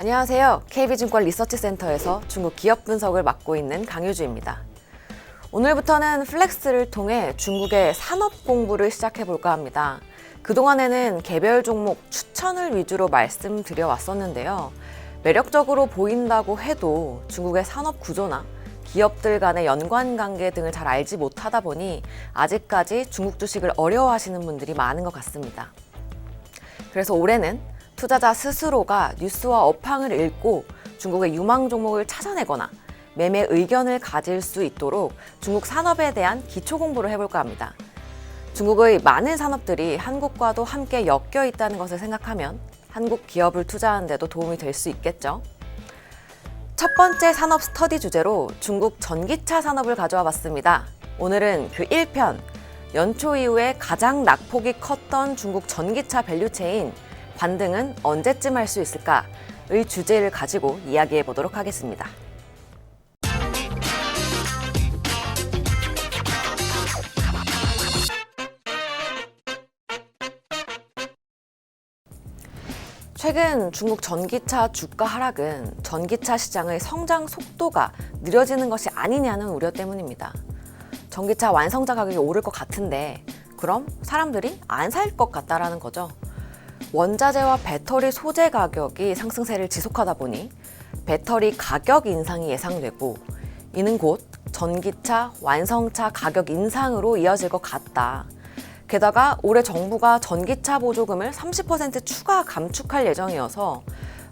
안녕하세요. KB증권 리서치센터에서 중국 기업 분석을 맡고 있는 강유주입니다. 오늘부터는 플렉스를 통해 중국의 산업 공부를 시작해 볼까 합니다. 그동안에는 개별 종목 추천을 위주로 말씀드려 왔었는데요. 매력적으로 보인다고 해도 중국의 산업 구조나 기업들 간의 연관 관계 등을 잘 알지 못하다 보니 아직까지 중국 주식을 어려워하시는 분들이 많은 것 같습니다. 그래서 올해는 투자자 스스로가 뉴스와 업황을 읽고 중국의 유망 종목을 찾아내거나 매매 의견을 가질 수 있도록 중국 산업에 대한 기초 공부를 해볼까 합니다. 중국의 많은 산업들이 한국과도 함께 엮여 있다는 것을 생각하면 한국 기업을 투자하는 데도 도움이 될 수 있겠죠. 첫 번째 산업 스터디 주제로 중국 전기차 산업을 가져와 봤습니다. 오늘은 그 1편, 연초 이후에 가장 낙폭이 컸던 중국 전기차 밸류체인 반등은 언제쯤 할 수 있을까의 주제를 가지고 이야기해 보도록 하겠습니다. 최근 중국 전기차 주가 하락은 전기차 시장의 성장 속도가 느려지는 것이 아니냐는 우려 때문입니다. 전기차 완성차 가격이 오를 것 같은데 그럼 사람들이 안 살 것 같다라는 거죠. 원자재와 배터리 소재 가격이 상승세를 지속하다 보니 배터리 가격 인상이 예상되고 이는 곧 전기차 완성차 가격 인상으로 이어질 것 같다. 게다가 올해 정부가 전기차 보조금을 30% 추가 감축할 예정이어서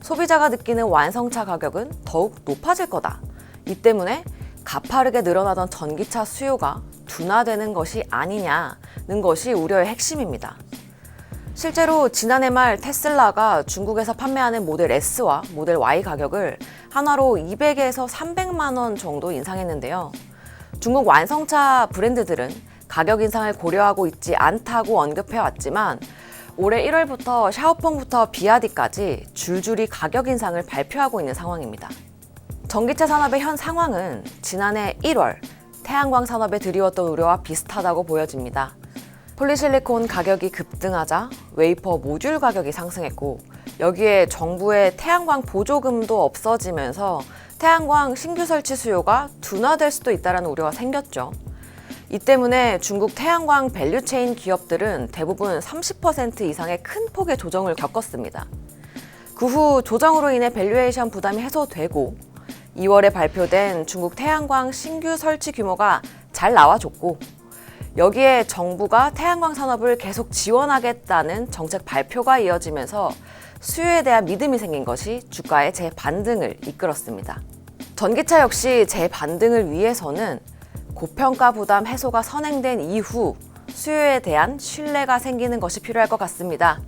소비자가 느끼는 완성차 가격은 더욱 높아질 거다. 이 때문에 가파르게 늘어나던 전기차 수요가 둔화되는 것이 아니냐는 것이 우려의 핵심입니다. 실제로 지난해 말 테슬라가 중국에서 판매하는 모델 S와 모델 Y 가격을 하나로 200에서 300만 원 정도 인상했는데요. 중국 완성차 브랜드들은 가격 인상을 고려하고 있지 않다고 언급해왔지만 올해 1월부터 샤오펑부터 비아디까지 줄줄이 가격 인상을 발표하고 있는 상황입니다. 전기차 산업의 현 상황은 지난해 1월 태양광 산업에 드리웠던 우려와 비슷하다고 보여집니다. 폴리실리콘 가격이 급등하자 웨이퍼 모듈 가격이 상승했고 여기에 정부의 태양광 보조금도 없어지면서 태양광 신규 설치 수요가 둔화될 수도 있다는 우려가 생겼죠. 이 때문에 중국 태양광 밸류체인 기업들은 대부분 30% 이상의 큰 폭의 조정을 겪었습니다. 그 후 조정으로 인해 밸류에이션 부담이 해소되고 2월에 발표된 중국 태양광 신규 설치 규모가 잘 나와줬고 여기에 정부가 태양광 산업을 계속 지원하겠다는 정책 발표가 이어지면서 수요에 대한 믿음이 생긴 것이 주가의 재반등을 이끌었습니다. 전기차 역시 재반등을 위해서는 고평가 부담 해소가 선행된 이후 수요에 대한 신뢰가 생기는 것이 필요할 것 같습니다.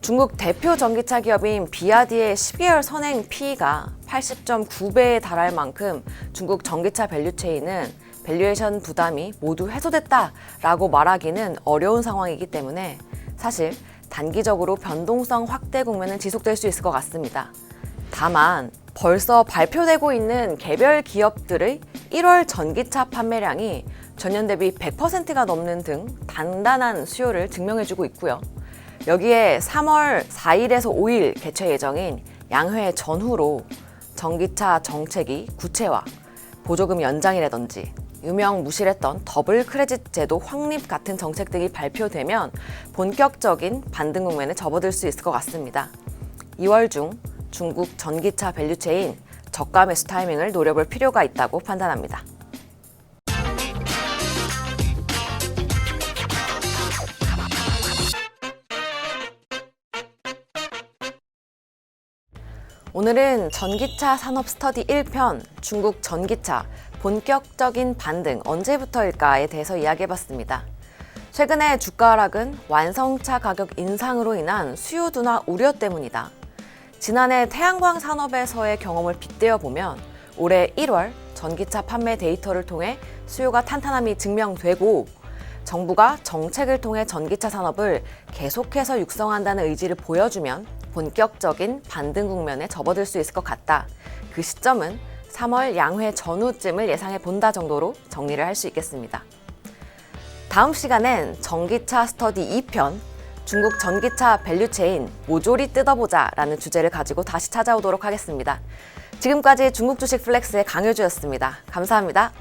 중국 대표 전기차 기업인 비아디의 12개월 선행 PE가 80.9배에 달할 만큼 중국 전기차 밸류체인은 밸류에이션 부담이 모두 해소됐다라고 말하기는 어려운 상황이기 때문에 사실 단기적으로 변동성 확대 국면은 지속될 수 있을 것 같습니다. 다만 벌써 발표되고 있는 개별 기업들의 1월 전기차 판매량이 전년 대비 100%가 넘는 등 단단한 수요를 증명해주고 있고요. 여기에 3월 4일에서 5일 개최 예정인 양회 전후로 전기차 정책이 구체화, 보조금 연장이라든지 유명무실했던 더블 크레딧 제도 확립 같은 정책 등이 발표되면 본격적인 반등 국면에 접어들 수 있을 것 같습니다. 2월 중 중국 전기차 밸류체인 저가 매수 타이밍을 노려볼 필요가 있다고 판단합니다. 오늘은 전기차 산업 스터디 1편 중국 전기차 본격적인 반등 언제부터일까에 대해서 이야기해봤습니다. 최근에 주가 하락은 완성차 가격 인상으로 인한 수요 둔화 우려 때문이다. 지난해 태양광 산업에서의 경험을 빗대어 보면 올해 1월 전기차 판매 데이터를 통해 수요가 탄탄함이 증명되고 정부가 정책을 통해 전기차 산업을 계속해서 육성한다는 의지를 보여주면 본격적인 반등 국면에 접어들 수 있을 것 같다. 그 시점은 3월 양회 전후쯤을 예상해 본다 정도로 정리를 할 수 있겠습니다. 다음 시간엔 전기차 스터디 2편 중국 전기차 밸류체인 모조리 뜯어보자라는 주제를 가지고 다시 찾아오도록 하겠습니다. 지금까지 중국 주식 플렉스의 강효주였습니다. 감사합니다.